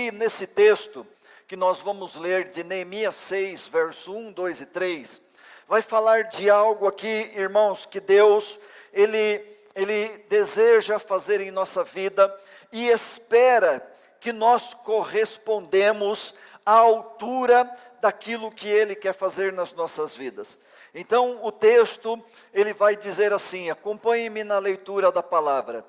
E nesse texto que nós vamos ler de Neemias 6, verso 1, 2 e 3, vai falar de algo aqui, irmãos, que Deus, Ele deseja fazer em nossa vida e espera que nós correspondemos à altura daquilo que Ele quer fazer nas nossas vidas. Então o texto, ele vai dizer assim, acompanhe-me na leitura da palavra.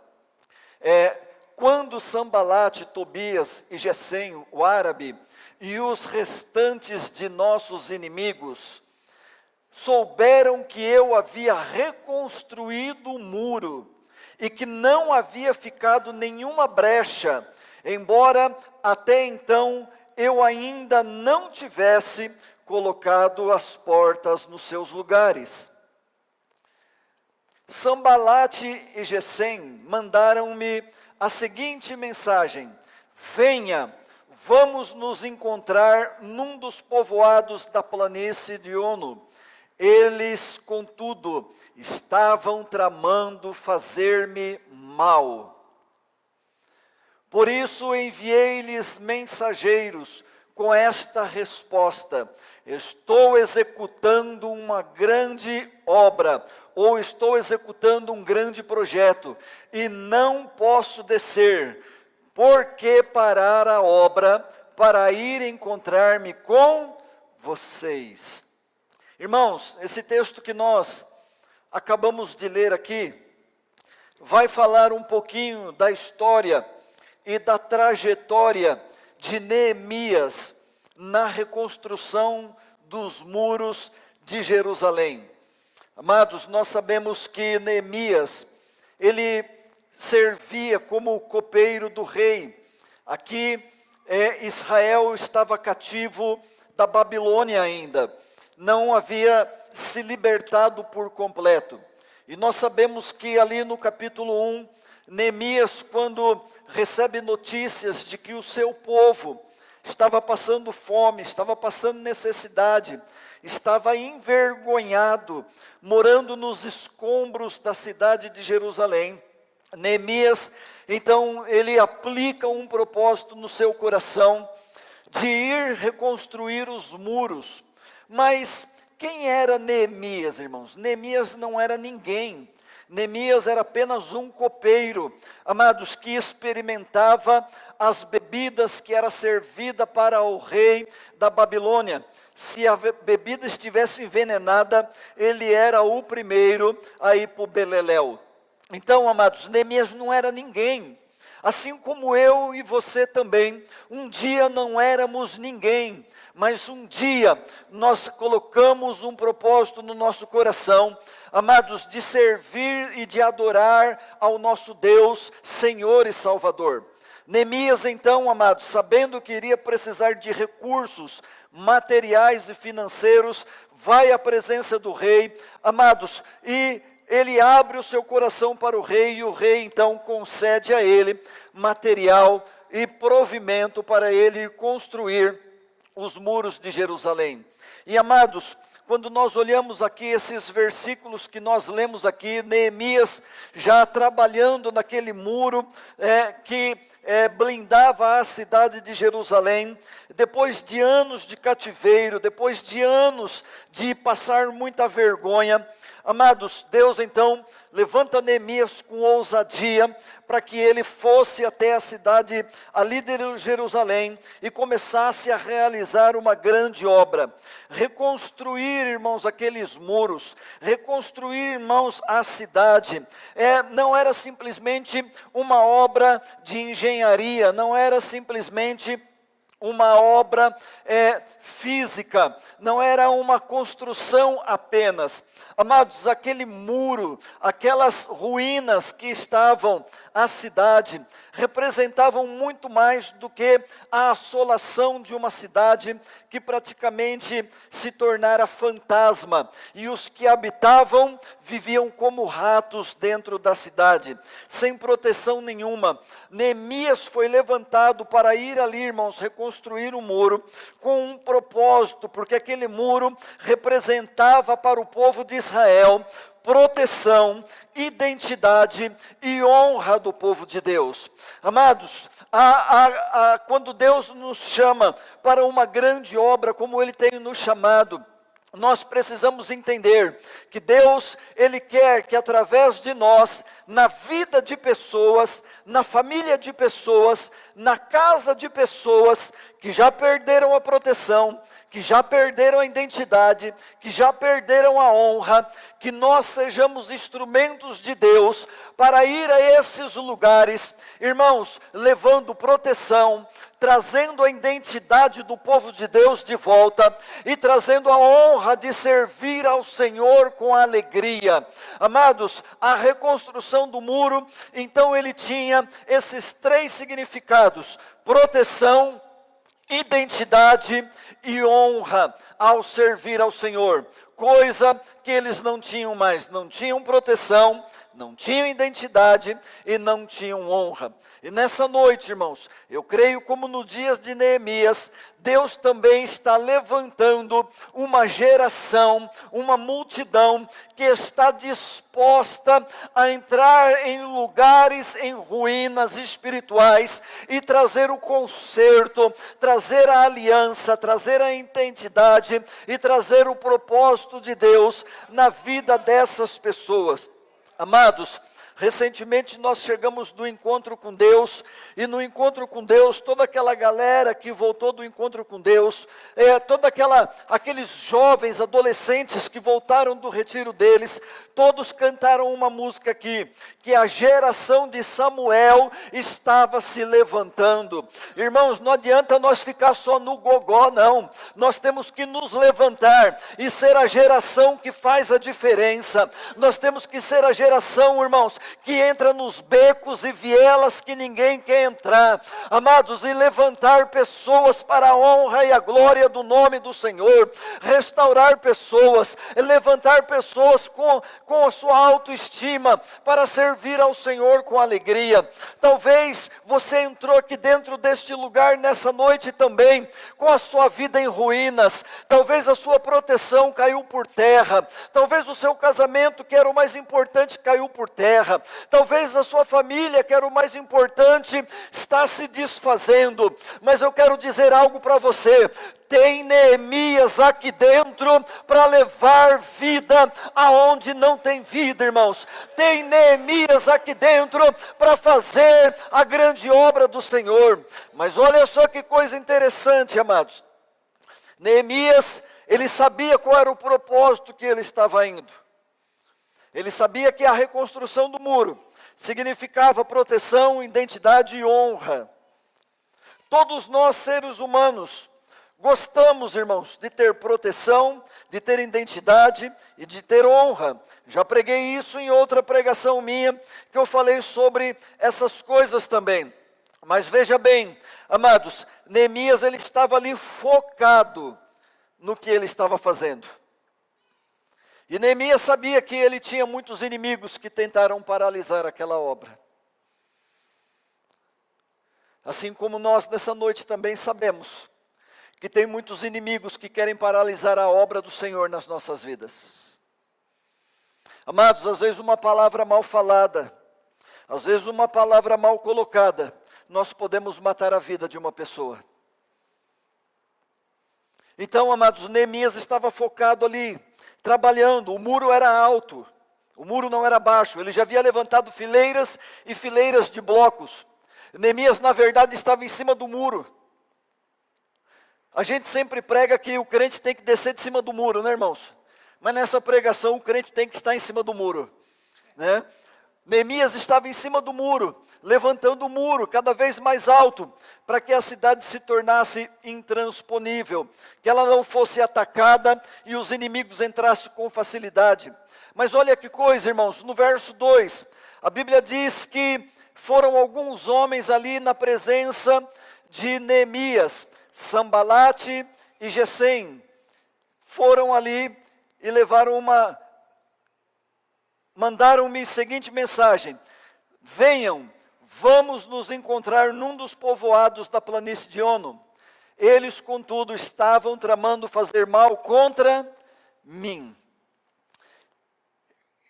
Quando Sambalate, Tobias e Gesem, o árabe, e os restantes de nossos inimigos, souberam que eu havia reconstruído o muro, e que não havia ficado nenhuma brecha, embora até então eu ainda não tivesse colocado as portas nos seus lugares. Sambalate e Gesem mandaram-me a seguinte mensagem: venha, vamos nos encontrar num dos povoados da planície de Ono. Eles, contudo, estavam tramando fazer-me mal. Por isso enviei-lhes mensageiros com esta resposta: estou executando uma grande obra, ou estou executando um grande projeto, e não posso descer. Por que parar a obra para ir encontrar-me com vocês? Irmãos, esse texto que nós acabamos de ler aqui, vai falar um pouquinho da história e da trajetória de Neemias na reconstrução dos muros de Jerusalém. Amados, nós sabemos que Neemias, ele servia como copeiro do rei. Aqui Israel estava cativo da Babilônia ainda, não havia se libertado por completo. E nós sabemos que ali no capítulo 1, Neemias, quando recebe notícias de que o seu povo estava passando fome, estava passando necessidade, estava envergonhado, morando nos escombros da cidade de Jerusalém. Neemias, então, ele aplica um propósito no seu coração de ir reconstruir os muros. Mas quem era Neemias, irmãos? Neemias não era ninguém. Neemias era apenas um copeiro, amados, que experimentava as bebidas que era servida para o rei da Babilônia. Se a bebida estivesse envenenada, ele era o primeiro a ir para o beleléu. Então, amados, Neemias não era ninguém. Assim como eu e você também, um dia não éramos ninguém, mas um dia nós colocamos um propósito no nosso coração, amados, de servir e de adorar ao nosso Deus, Senhor e Salvador. Neemias então, amados, sabendo que iria precisar de recursos materiais e financeiros, vai à presença do rei, amados, e ele abre o seu coração para o rei, e o rei então concede a ele material e provimento para ele construir os muros de Jerusalém. E amados, quando nós olhamos aqui esses versículos que nós lemos aqui, Neemias já trabalhando naquele muro que blindava a cidade de Jerusalém, depois de anos de cativeiro, depois de anos de passar muita vergonha, amados, Deus então levanta Neemias com ousadia para que ele fosse até a cidade ali de Jerusalém e começasse a realizar uma grande obra. Reconstruir, irmãos, aqueles muros, reconstruir, irmãos, a cidade. Não era simplesmente uma obra de engenharia, não era simplesmente uma obra física, não era uma construção apenas. Amados, aquele muro, aquelas ruínas que estavam à cidade, representavam muito mais do que a assolação de uma cidade que praticamente se tornara fantasma, e os que habitavam viviam como ratos dentro da cidade, sem proteção nenhuma. Neemias foi levantado para ir ali, irmãos, reconstruir reconstruir o muro com um propósito, porque aquele muro representava para o povo de Israel proteção, identidade e honra do povo de Deus. Amados, quando Deus nos chama para uma grande obra, como Ele tem nos chamado, nós precisamos entender que Deus, Ele quer que através de nós, na vida de pessoas, na família de pessoas, na casa de pessoas que já perderam a proteção, que já perderam a identidade, que já perderam a honra, que nós sejamos instrumentos de Deus para ir a esses lugares, irmãos, levando proteção, trazendo a identidade do povo de Deus de volta e trazendo a honra de servir ao Senhor com alegria. Amados, a reconstrução do muro, então ele tinha esses 3 significados: proteção, identidade e honra ao servir ao Senhor, coisa que eles não tinham mais, não tinham proteção, não tinham identidade e não tinham honra. E nessa noite, irmãos, eu creio como nos dias de Neemias, Deus também está levantando uma geração, uma multidão que está disposta a entrar em lugares, em ruínas espirituais e trazer o conserto, trazer a aliança, trazer a identidade e trazer o propósito de Deus na vida dessas pessoas. Amados, recentemente nós chegamos do encontro com Deus, e no encontro com Deus, toda aquela galera que voltou do encontro com Deus, aqueles jovens, adolescentes que voltaram do retiro deles, todos cantaram uma música aqui, que a geração de Samuel estava se levantando. Irmãos, não adianta nós ficar só no gogó, não. Nós temos que nos levantar e ser a geração que faz a diferença. Nós temos que ser a geração, irmãos, que entra nos becos e vielas que ninguém quer entrar. Amados, e levantar pessoas para a honra e a glória do nome do Senhor. Restaurar pessoas, levantar pessoas com a sua autoestima para servir ao Senhor com alegria. Talvez você entrou aqui dentro deste lugar nessa noite também, com a sua vida em ruínas. Talvez a sua proteção caiu por terra. Talvez o seu casamento, que era o mais importante, caiu por terra. Talvez a sua família, que era o mais importante, está se desfazendo. Mas eu quero dizer algo para você. Tem Neemias aqui dentro para levar vida aonde não tem vida, irmãos. Tem Neemias aqui dentro para fazer a grande obra do Senhor. Mas olha só que coisa interessante, amados. Neemias, ele sabia qual era o propósito que ele estava indo. Ele sabia que a reconstrução do muro significava proteção, identidade e honra. Todos nós, seres humanos, gostamos, irmãos, de ter proteção, de ter identidade e de ter honra. Já preguei isso em outra pregação minha, que eu falei sobre essas coisas também. Mas veja bem, amados, Neemias, ele estava ali focado no que ele estava fazendo. E Neemias sabia que ele tinha muitos inimigos que tentaram paralisar aquela obra. Assim como nós nessa noite também sabemos que tem muitos inimigos que querem paralisar a obra do Senhor nas nossas vidas. Amados, às vezes uma palavra mal falada, às vezes uma palavra mal colocada, nós podemos matar a vida de uma pessoa. Então, amados, Neemias estava focado ali, trabalhando. O muro era alto, o muro não era baixo. Ele já havia levantado fileiras e fileiras de blocos. Neemias, na verdade, estava em cima do muro. A gente sempre prega que o crente tem que descer de cima do muro, né, irmãos? Mas nessa pregação o crente tem que estar em cima do muro, né? Neemias estava em cima do muro, levantando o muro cada vez mais alto, para que a cidade se tornasse intransponível, que ela não fosse atacada e os inimigos entrassem com facilidade. Mas olha que coisa, irmãos, no verso 2, a Bíblia diz que foram alguns homens ali na presença de Neemias, Sambalate e Gesem, foram ali e mandaram-me a seguinte mensagem: venham, vamos nos encontrar num dos povoados da planície de Ono. Eles, contudo, estavam tramando fazer mal contra mim.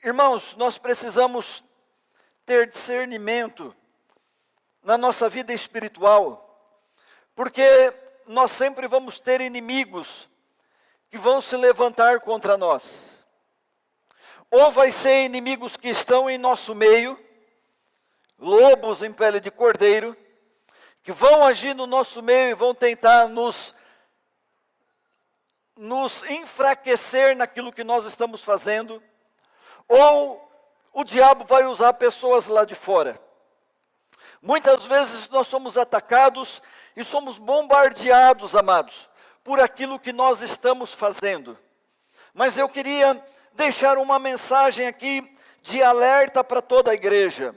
Irmãos, nós precisamos ter discernimento na nossa vida espiritual, porque nós sempre vamos ter inimigos que vão se levantar contra nós. Ou vai ser inimigos que estão em nosso meio, lobos em pele de cordeiro, que vão agir no nosso meio e vão tentar nos enfraquecer naquilo que nós estamos fazendo, ou o diabo vai usar pessoas lá de fora. Muitas vezes nós somos atacados e somos bombardeados, amados, por aquilo que nós estamos fazendo. Mas eu queria deixar uma mensagem aqui de alerta para toda a igreja.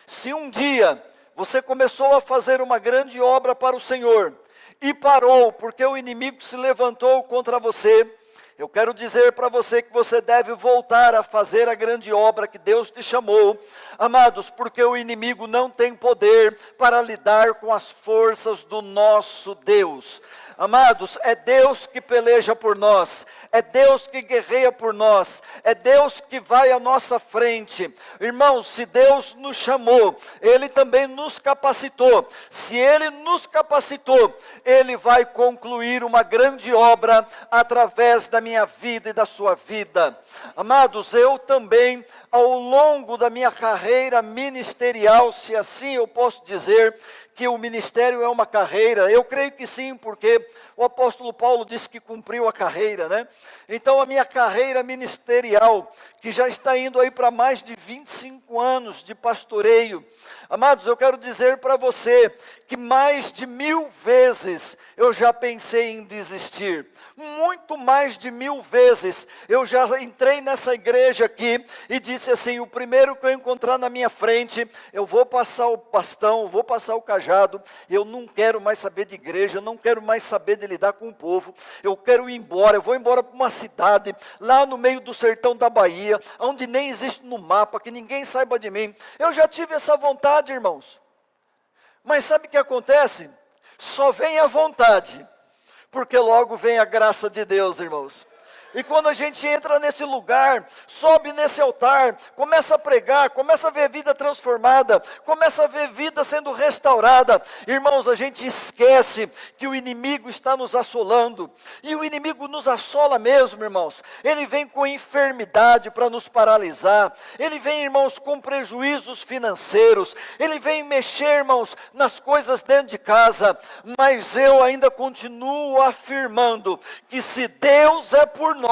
Se um dia você começou a fazer uma grande obra para o Senhor e parou porque o inimigo se levantou contra você, eu quero dizer para você que você deve voltar a fazer a grande obra que Deus te chamou, amados, porque o inimigo não tem poder para lidar com as forças do nosso Deus. Amados, é Deus que peleja por nós, é Deus que guerreia por nós, é Deus que vai à nossa frente. Irmãos, se Deus nos chamou, Ele também nos capacitou. Se Ele nos capacitou, Ele vai concluir uma grande obra através da minha vida e da sua vida. Amados, eu também, ao longo da minha carreira ministerial, se assim eu posso dizer, que o ministério é uma carreira, eu creio que sim, porque o apóstolo Paulo disse que cumpriu a carreira, né? Então a minha carreira ministerial, que já está indo aí para mais de 25 anos de pastoreio, amados, eu quero dizer para você que mais de 1000 vezes eu já pensei em desistir. Muito mais de 1000 vezes eu já entrei nessa igreja aqui e disse assim: o primeiro que eu encontrar na minha frente, eu vou passar o bastão, vou passar o cajado, eu não quero mais saber de igreja, não quero mais saber de lidar com o povo, eu quero ir embora, eu vou embora para uma cidade, lá no meio do sertão da Bahia, onde nem existe no mapa, que ninguém saiba de mim. Eu já tive essa vontade, irmãos, mas sabe o que acontece? Só vem a vontade, porque logo vem a graça de Deus, irmãos. E quando a gente entra nesse lugar, sobe nesse altar, começa a pregar, começa a ver vida transformada, começa a ver vida sendo restaurada, irmãos, a gente esquece que o inimigo está nos assolando. E o inimigo nos assola mesmo, irmãos. Ele vem com enfermidade para nos paralisar. Ele vem, irmãos, com prejuízos financeiros. Ele vem mexer, irmãos, nas coisas dentro de casa. Mas eu ainda continuo afirmando que se Deus é por nós,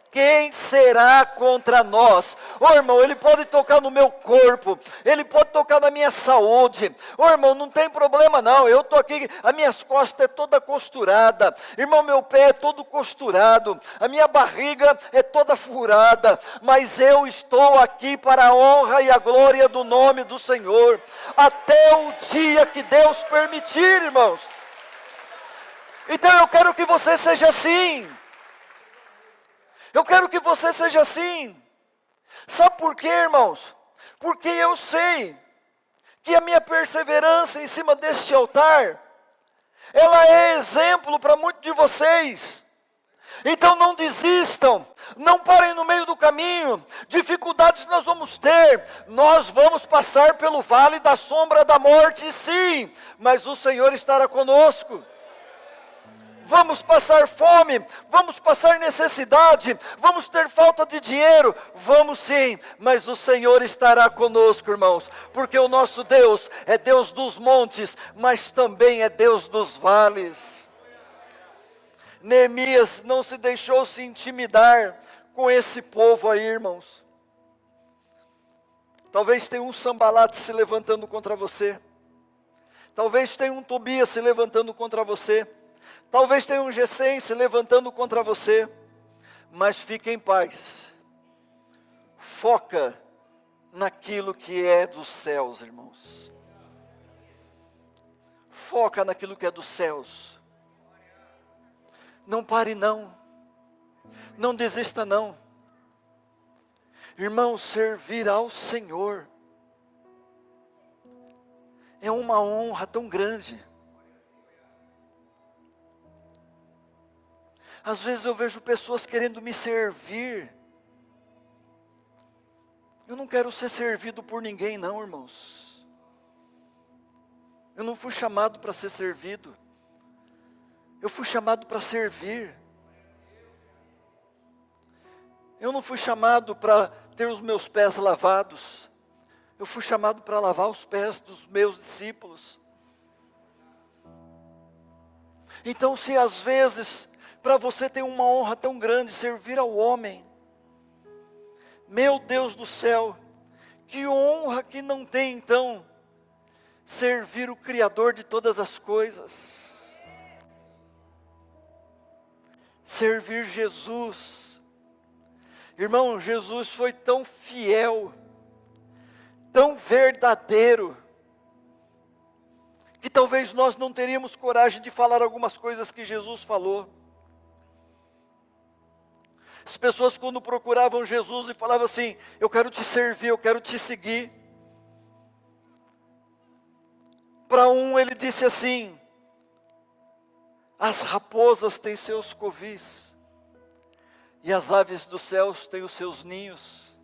quem será contra nós? Ô irmão, Ele pode tocar no meu corpo, Ele pode tocar na minha saúde. Ô irmão, não tem problema não, eu estou aqui, as minhas costas é toda costurada, irmão, meu pé é todo costurado, a minha barriga é toda furada, mas eu estou aqui para a honra e a glória do nome do Senhor, até o dia que Deus permitir, irmãos. Então eu quero que você seja assim. Eu quero que você seja assim. Sabe por quê, irmãos? Porque eu sei que a minha perseverança em cima deste altar, ela é exemplo para muitos de vocês. Então não desistam, não parem no meio do caminho. Dificuldades nós vamos ter, nós vamos passar pelo vale da sombra da morte, sim, mas o Senhor estará conosco. Vamos passar fome, vamos passar necessidade, vamos ter falta de dinheiro, vamos sim, mas o Senhor estará conosco, irmãos, porque o nosso Deus é Deus dos montes, mas também é Deus dos vales. Neemias não se deixou se intimidar com esse povo aí, irmãos. Talvez tenha um Sambalate se levantando contra você, talvez tenha um Tobias se levantando contra você, talvez tenha um Gesem se levantando contra você, mas fique em paz. Foca naquilo que é dos céus, irmãos. Foca naquilo que é dos céus. Não pare não. Não desista não. Irmãos, servir ao Senhor é uma honra tão grande. Às vezes eu vejo pessoas querendo me servir. Eu não quero ser servido por ninguém não, irmãos. Eu não fui chamado para ser servido. Eu fui chamado para servir. Eu não fui chamado para ter os meus pés lavados. Eu fui chamado para lavar os pés dos meus discípulos. Então, se às vezes, para você tem uma honra tão grande servir ao homem, meu Deus do céu, que honra que não tem então, servir o Criador de todas as coisas. Servir Jesus. Irmão, Jesus foi tão fiel, tão verdadeiro, que talvez nós não teríamos coragem de falar algumas coisas que Jesus falou. As pessoas quando procuravam Jesus e falavam assim, eu quero te servir, eu quero te seguir. Para um ele disse assim, as raposas têm seus covis, e as aves dos céus têm os seus ninhos,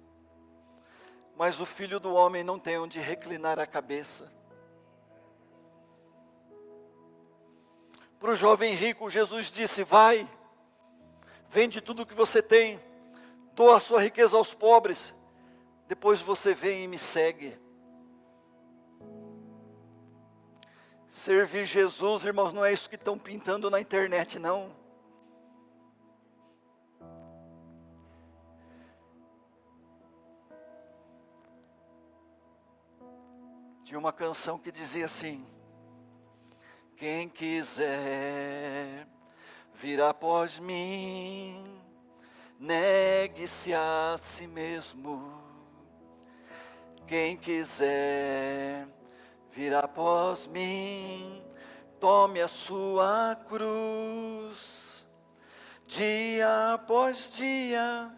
mas o Filho do Homem não tem onde reclinar a cabeça. Para o jovem rico, Jesus disse, vai, vende tudo o que você tem, doa a sua riqueza aos pobres, depois você vem e me segue. Servir Jesus, irmãos, não é isso que estão pintando na internet, não. Tinha uma canção que dizia assim, quem quiser vir após mim, negue-se a si mesmo. Quem quiser vir após mim, tome a sua cruz, dia após dia,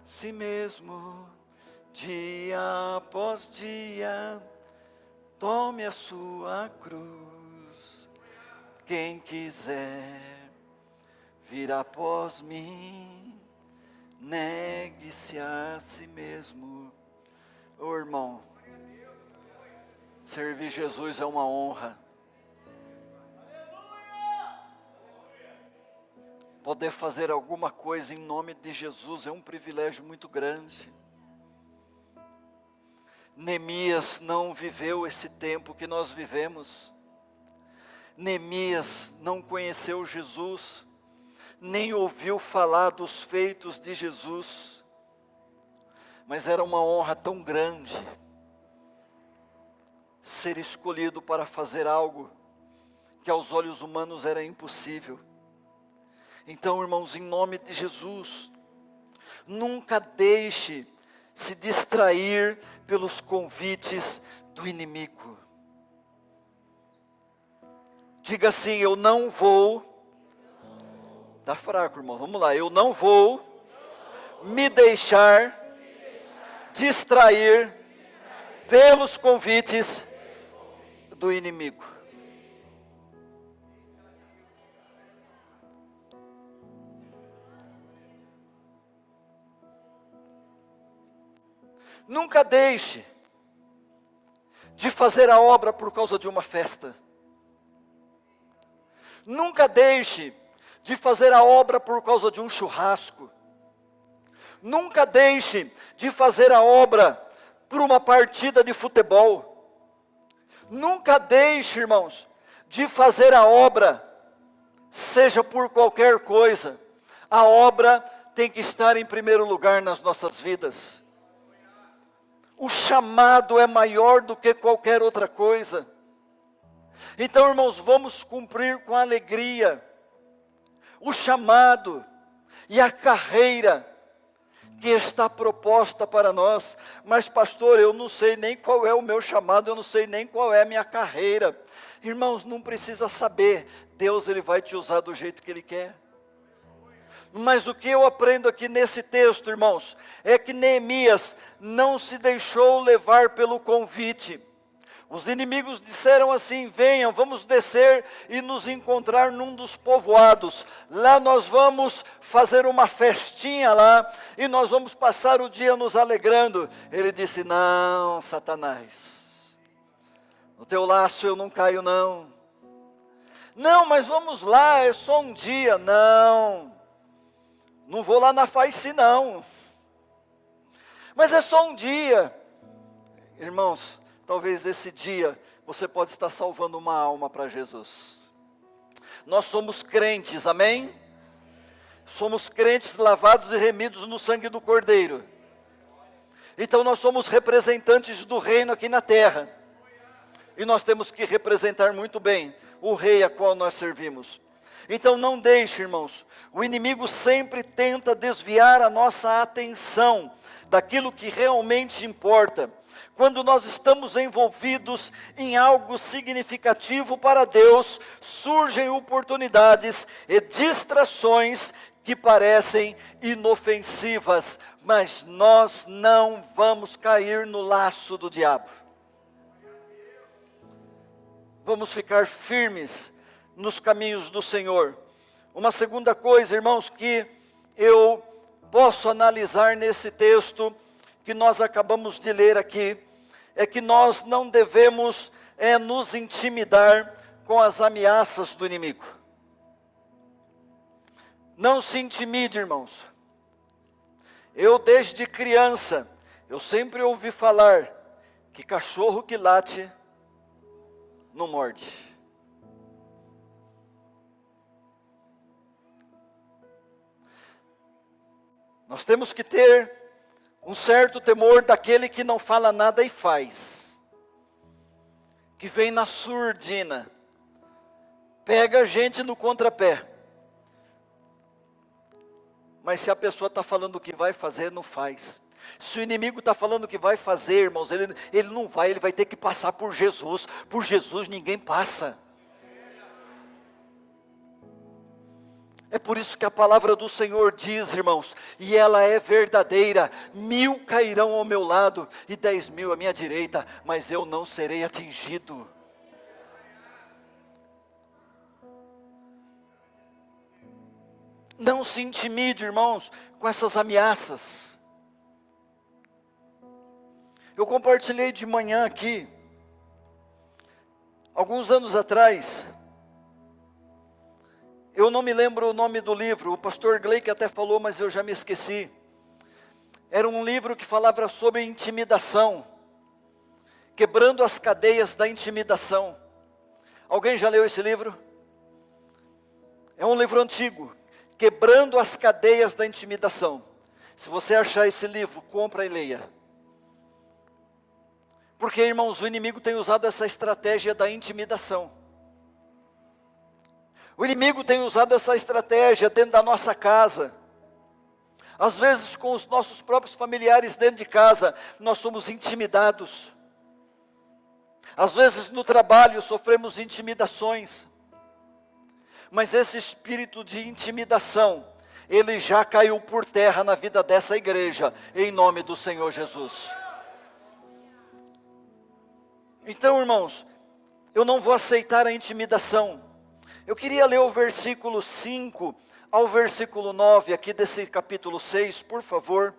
si mesmo, dia após dia, tome a sua cruz. Quem quiser vir após mim, negue-se a si mesmo. Ô irmão, servir Jesus é uma honra. Poder fazer alguma coisa em nome de Jesus é um privilégio muito grande. Neemias não viveu esse tempo que nós vivemos. Neemias não conheceu Jesus, nem ouviu falar dos feitos de Jesus, mas era uma honra tão grande ser escolhido para fazer algo que aos olhos humanos era impossível. Então, irmãos, em nome de Jesus, nunca deixe se distrair pelos convites do inimigo. Diga assim, eu não vou, tá fraco, irmão, vamos lá, eu não vou me deixar distrair pelos convites do inimigo. Nunca deixe de fazer a obra por causa de uma festa. Nunca deixe de fazer a obra por causa de um churrasco. Nunca deixe de fazer a obra por uma partida de futebol. Nunca deixe, irmãos, de fazer a obra, seja por qualquer coisa. A obra tem que estar em primeiro lugar nas nossas vidas. O chamado é maior do que qualquer outra coisa. Então, irmãos, vamos cumprir com alegria o chamado e a carreira que está proposta para nós. Mas pastor, eu não sei nem qual é o meu chamado, eu não sei nem qual é a minha carreira. Irmãos, não precisa saber, Deus ele vai te usar do jeito que Ele quer. Mas o que eu aprendo aqui nesse texto, irmãos, é que Neemias não se deixou levar pelo convite. Os inimigos disseram assim: venham, vamos descer e nos encontrar num dos povoados. Lá nós vamos fazer uma festinha lá e nós vamos passar o dia nos alegrando. Ele disse: não, Satanás, no teu laço eu não caio não. Não, mas vamos lá, é só um dia. Não, não vou lá na Faice não. Mas é só um dia. Irmãos, talvez esse dia você pode estar salvando uma alma para Jesus. Nós somos crentes, amém? Somos crentes lavados e remidos no sangue do Cordeiro. Então nós somos representantes do reino aqui na terra. E nós temos que representar muito bem o rei a qual nós servimos. Então não deixe, irmãos, o inimigo sempre tenta desviar a nossa atenção daquilo que realmente importa. Quando nós estamos envolvidos em algo significativo para Deus, surgem oportunidades e distrações que parecem inofensivas, mas nós não vamos cair no laço do diabo. Vamos ficar firmes nos caminhos do Senhor. Uma segunda coisa, irmãos, que eu posso analisar nesse texto que nós acabamos de ler aqui, é que nós não devemos nos intimidar com as ameaças do inimigo. Não se intimide, irmãos. Eu desde criança, eu sempre ouvi falar que cachorro que late não morde. Nós temos que ter um certo temor daquele que não fala nada e faz, que vem na surdina, pega a gente no contrapé. Mas se a pessoa está falando o que vai fazer, não faz. Se o inimigo está falando o que vai fazer, irmãos, ele não vai, ele vai ter que passar por Jesus. Por Jesus ninguém passa. É por isso que a palavra do Senhor diz, irmãos, e ela é verdadeira: 1000 cairão ao meu lado e 10.000 à minha direita, mas eu não serei atingido. Não se intimide, irmãos, com essas ameaças. Eu compartilhei de manhã aqui, alguns anos atrás, eu não me lembro o nome do livro, o pastor Gleick até falou, mas eu já me esqueci. Era um livro que falava sobre intimidação, quebrando as cadeias da intimidação. Alguém já leu esse livro? É um livro antigo, quebrando as cadeias da intimidação. Se você achar esse livro, compra e leia. Porque, irmãos, o inimigo tem usado essa estratégia da intimidação. O inimigo tem usado essa estratégia dentro da nossa casa. Às vezes com os nossos próprios familiares dentro de casa, nós somos intimidados. Às vezes no trabalho sofremos intimidações. Mas esse espírito de intimidação, ele já caiu por terra na vida dessa igreja, em nome do Senhor Jesus. Então, irmãos, eu não vou aceitar a intimidação. Eu queria ler o versículo 5 ao versículo 9 aqui desse capítulo 6, por favor.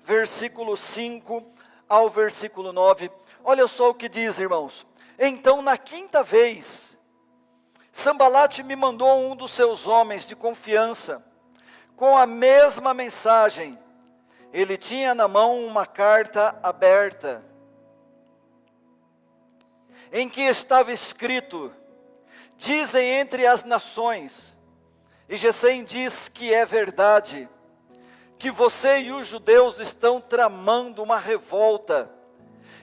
Versículo 5 ao versículo 9. Olha só o que diz, irmãos. Então, na quinta vez, Sambalate me mandou um dos seus homens de confiança, com a mesma mensagem. Ele tinha na mão uma carta aberta, em que estava escrito: dizem entre as nações, e Gesem diz que é verdade, que você e os judeus estão tramando uma revolta,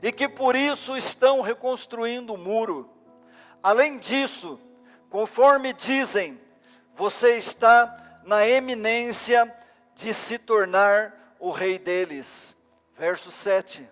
e que por isso estão reconstruindo o muro. Além disso, conforme dizem, você está na eminência de se tornar o rei deles. Verso 7.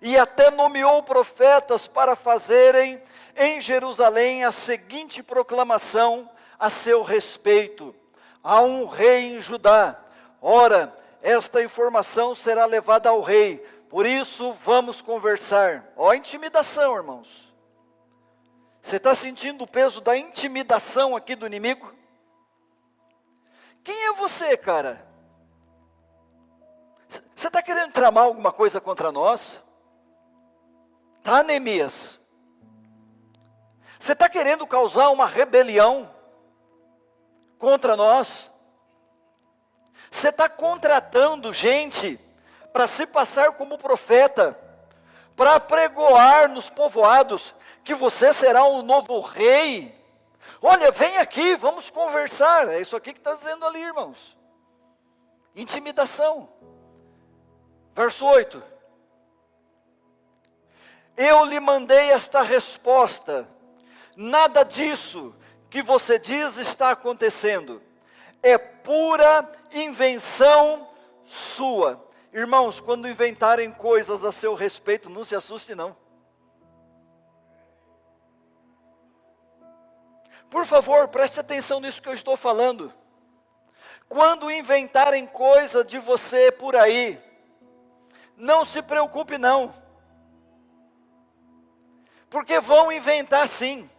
E até nomeou profetas para fazerem em Jerusalém a seguinte proclamação a seu respeito: há um rei em Judá. Ora, esta informação será levada ao rei Por isso, vamos conversar. Ó, intimidação, irmãos. Você está sentindo o peso da intimidação aqui do inimigo? Quem é você, cara? Você está querendo tramar alguma coisa contra nós? Tá, Neemias? Você está querendo causar uma rebelião contra nós? Você está contratando gente para se passar como profeta, para apregoar nos povoados que você será o novo rei? Olha, vem aqui, vamos conversar. É isso aqui que está dizendo ali, irmãos. Intimidação. Verso 8. Eu lhe mandei esta resposta. Nada disso que você diz está acontecendo. É pura invenção sua. Irmãos, quando inventarem coisas a seu respeito, não se assuste não. Por favor, preste atenção nisso que eu estou falando. Quando inventarem coisa de você por aí, não se preocupe não. Porque vão inventar sim.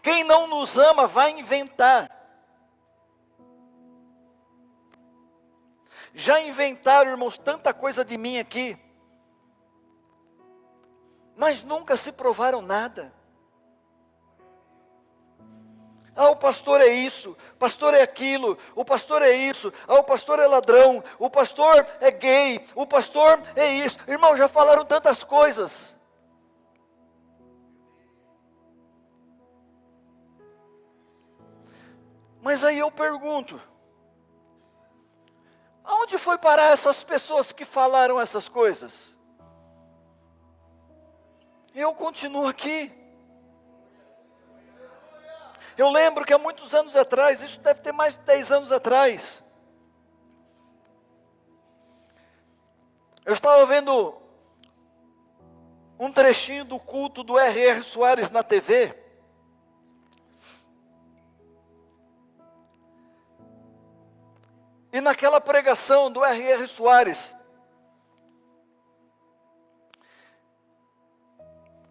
Quem não nos ama vai inventar. Já inventaram, irmãos, tanta coisa de mim aqui, mas nunca se provaram nada. Ah, o pastor é isso, o pastor é aquilo, o pastor é isso, ah, o pastor é ladrão, o pastor é gay, o pastor é isso. Irmão, já falaram tantas coisas. Mas aí eu pergunto, aonde foi parar essas pessoas que falaram essas coisas? Eu continuo aqui. Eu lembro que há muitos anos atrás, isso deve ter mais de 10 anos atrás, eu estava vendo um trechinho do culto do R.R. Soares na TV. E naquela pregação do R.R. Soares,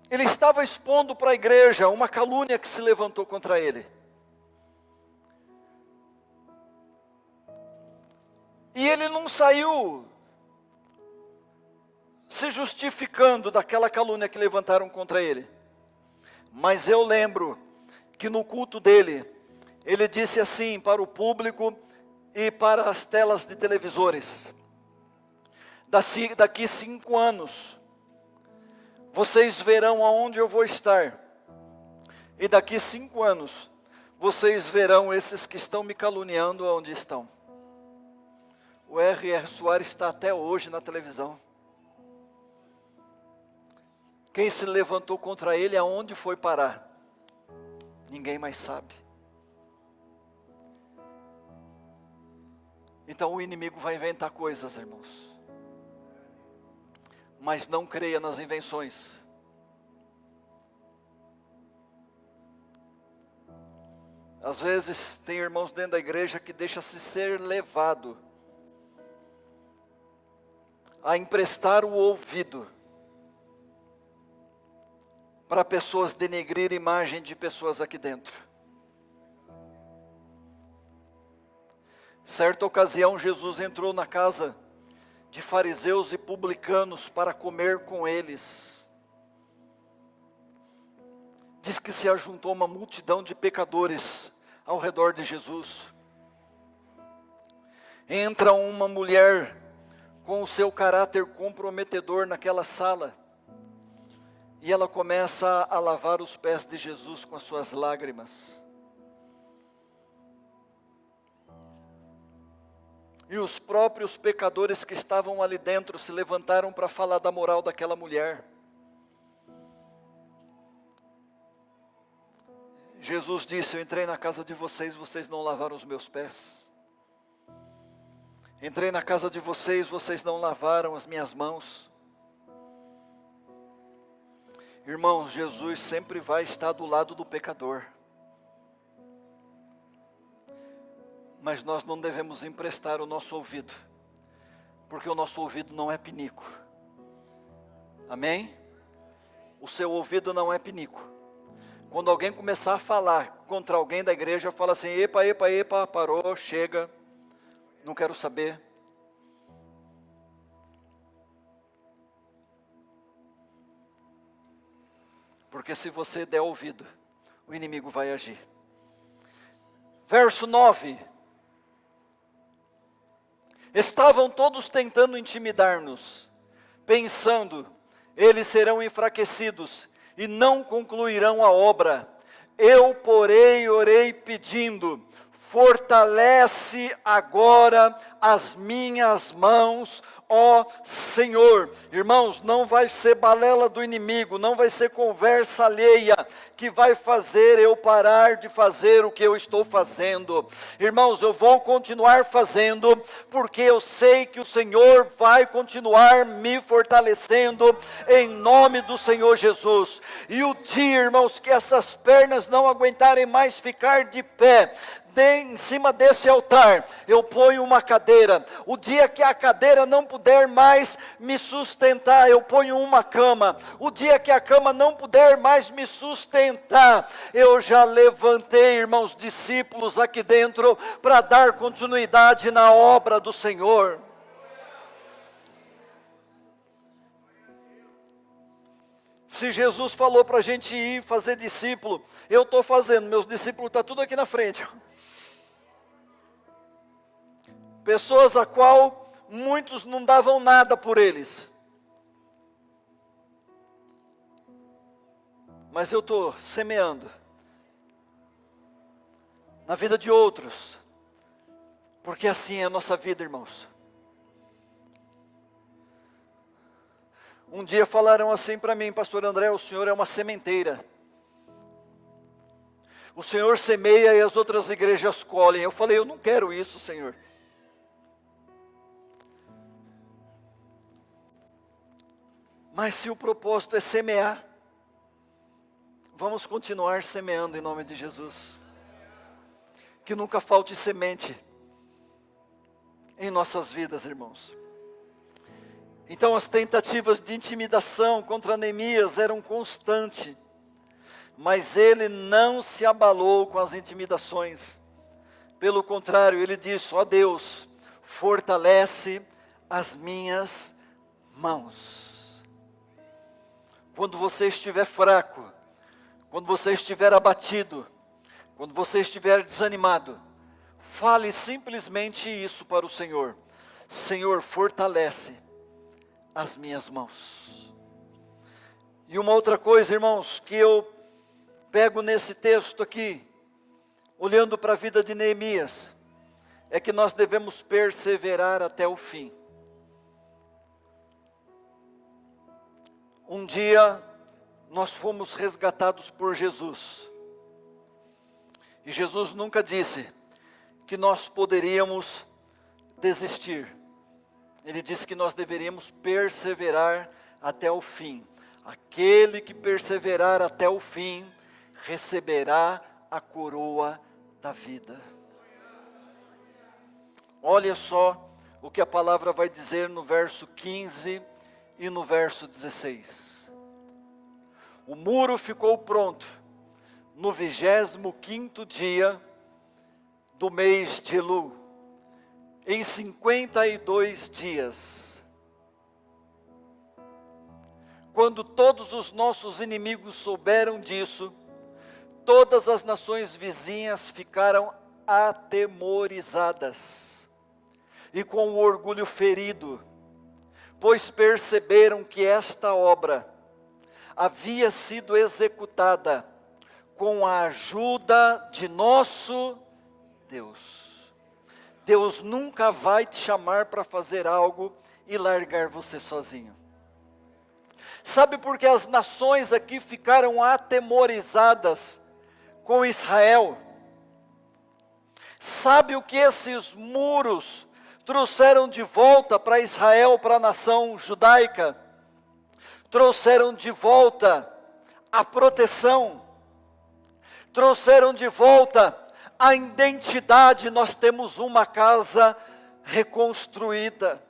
ele estava expondo para a igreja uma calúnia que se levantou contra ele. E ele não saiu se justificando daquela calúnia que levantaram contra ele. Mas eu lembro que no culto dele, ele disse assim para o público e para as telas de televisores: daqui 5 anos, vocês verão aonde eu vou estar. E daqui 5 anos, vocês verão esses que estão me caluniando aonde estão. O R.R. Soares está até hoje na televisão. Quem se levantou contra ele, aonde foi parar? Ninguém mais sabe. Então o inimigo vai inventar coisas, irmãos. Mas não creia nas invenções. Às vezes tem irmãos dentro da igreja que deixa-se ser levado a emprestar o ouvido para pessoas denegrir a imagem de pessoas aqui dentro. Certa ocasião, Jesus entrou na casa de fariseus e publicanos para comer com eles. Diz que se ajuntou uma multidão de pecadores ao redor de Jesus. Entra uma mulher com o seu caráter comprometedor naquela sala, e ela começa a lavar os pés de Jesus com as suas lágrimas. E os próprios pecadores que estavam ali dentro se levantaram para falar da moral daquela mulher. Jesus disse: eu entrei na casa de vocês, vocês não lavaram os meus pés. Entrei na casa de vocês, vocês não lavaram as minhas mãos. Irmãos, Jesus sempre vai estar do lado do pecador. Mas nós não devemos emprestar o nosso ouvido Porque o nosso ouvido não é pinico. Amém? O seu ouvido não é pinico. Quando alguém começar a falar contra alguém da igreja, fala assim: epa, epa, epa, parou, chega, não quero saber. Porque se você der ouvido, o inimigo vai agir. Verso 9. Estavam todos tentando intimidar-nos, pensando, eles serão enfraquecidos e não concluirão a obra. Eu, porém, orei pedindo, fortalece agora as minhas mãos, ó Senhor. Irmãos, não vai ser balela do inimigo, não vai ser conversa alheia que vai fazer eu parar de fazer o que eu estou fazendo. Irmãos, eu vou continuar fazendo, porque eu sei que o Senhor vai continuar me fortalecendo, em nome do Senhor Jesus. E o dia, irmãos, que essas pernas não aguentarem mais ficar de pé, em cima desse altar, eu ponho uma cadeira. O dia que a cadeira não puder mais me sustentar, eu ponho uma cama. O dia que a cama não puder mais me sustentar, eu já levantei, irmãos, discípulos aqui dentro, para dar continuidade na obra do Senhor. Se Jesus falou para a gente ir fazer discípulo, eu estou fazendo, meus discípulos estão tudo aqui na frente. Pessoas a qual muitos não davam nada por eles. Mas eu estou semeando na vida de outros. Porque assim é a nossa vida, irmãos. Um dia falaram assim para mim: pastor André, o senhor é uma sementeira. O senhor semeia e as outras igrejas colhem. Eu falei: eu não quero isso, Senhor. Mas se o propósito é semear, vamos continuar semeando em nome de Jesus. Que nunca falte semente em nossas vidas, irmãos. Então as tentativas de intimidação contra Neemias eram constantes, mas ele não se abalou com as intimidações. Pelo contrário, ele disse: ó Deus, fortalece as minhas mãos. Quando você estiver fraco, quando você estiver abatido, quando você estiver desanimado, fale simplesmente isso para o Senhor: Senhor, fortalece as minhas mãos. E uma outra coisa, irmãos, que eu pego nesse texto aqui, olhando para a vida de Neemias, é que nós devemos perseverar até o fim. Um dia, nós fomos resgatados por Jesus. E Jesus nunca disse que nós poderíamos desistir. Ele disse que nós deveríamos perseverar até o fim. Aquele que perseverar até o fim, receberá a coroa da vida. Olha só o que a palavra vai dizer no verso 15 e no verso 16. O muro ficou pronto no 25º dia do mês de Elul, em 52 dias. Quando todos os nossos inimigos souberam disso, todas as nações vizinhas ficaram atemorizadas e com o orgulho ferido, pois perceberam que esta obra havia sido executada com a ajuda de nosso Deus. Deus nunca vai te chamar para fazer algo e largar você sozinho. Sabe por que as nações aqui ficaram atemorizadas com Israel? Sabe o que esses muros trouxeram de volta para Israel, para a nação judaica? Trouxeram de volta a proteção, trouxeram de volta a identidade. Nós temos uma casa reconstruída.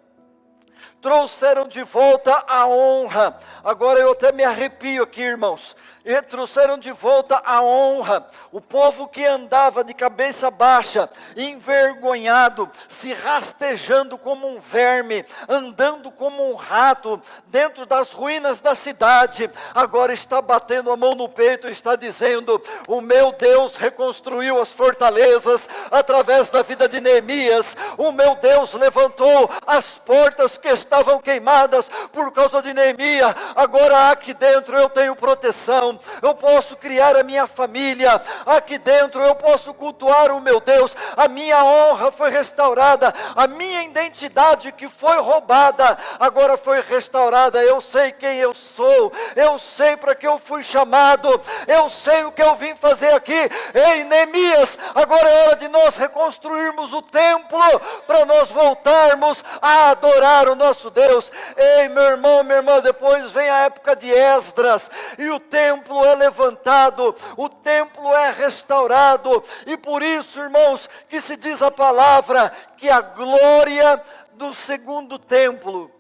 trouxeram de volta a honra. Agora eu até me arrepio aqui, irmãos. E trouxeram de volta a honra. O povo que andava de cabeça baixa, envergonhado, se rastejando como um verme, andando como um rato, dentro das ruínas da cidade, agora está batendo a mão no peito e está dizendo: o meu Deus reconstruiu as fortalezas através da vida de Neemias. O meu Deus levantou as portas que estavam queimadas por causa de Neemias. Agora aqui dentro eu tenho proteção. Eu posso criar a minha família. Aqui dentro eu posso cultuar o meu Deus. A minha honra foi restaurada. A minha identidade que foi roubada, agora foi restaurada. Eu sei quem eu sou. Eu sei para que eu fui chamado. Eu sei o que eu vim fazer aqui. Ei, Neemias, agora é hora de nós reconstruirmos o templo, para nós voltarmos a adorar o nosso Deus. Ei, meu irmão, minha irmã, depois vem a época de Esdras, e o templo é levantado, o templo é restaurado, e por isso, irmãos, que se diz a palavra, que a glória do segundo templo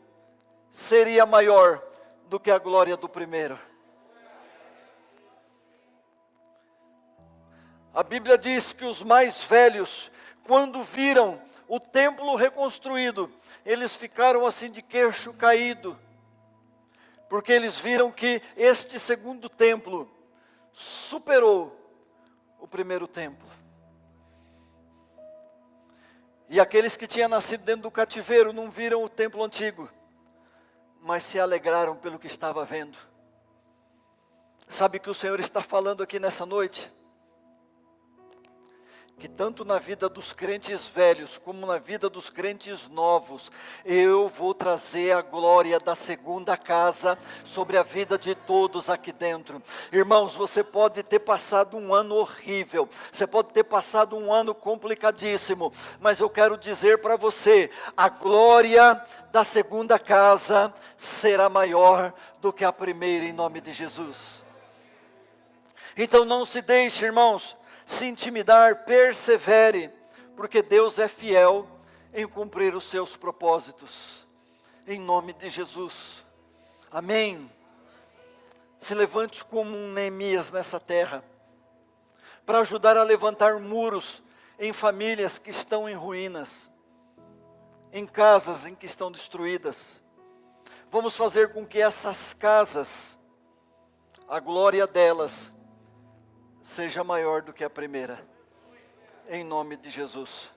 seria maior do que a glória do primeiro. A Bíblia diz que os mais velhos, quando viram o templo reconstruído, eles ficaram assim de queixo caído, porque eles viram que este segundo templo superou o primeiro templo. E aqueles que tinham nascido dentro do cativeiro não viram o templo antigo, mas se alegraram pelo que estava vendo. Sabe o que o Senhor está falando aqui nessa noite? Que tanto na vida dos crentes velhos, como na vida dos crentes novos, eu vou trazer a glória da segunda casa sobre a vida de todos aqui dentro. Irmãos, você pode ter passado um ano horrível, você pode ter passado um ano complicadíssimo, mas eu quero dizer para você, a glória da segunda casa será maior do que a primeira, em nome de Jesus. Então não se deixe, irmãos, se intimidar, persevere, porque Deus é fiel em cumprir os seus propósitos, em nome de Jesus, amém. Se levante como um Neemias nessa terra, para ajudar a levantar muros em famílias que estão em ruínas, em casas em que estão destruídas. Vamos fazer com que essas casas, a glória delas, seja maior do que a primeira, em nome de Jesus.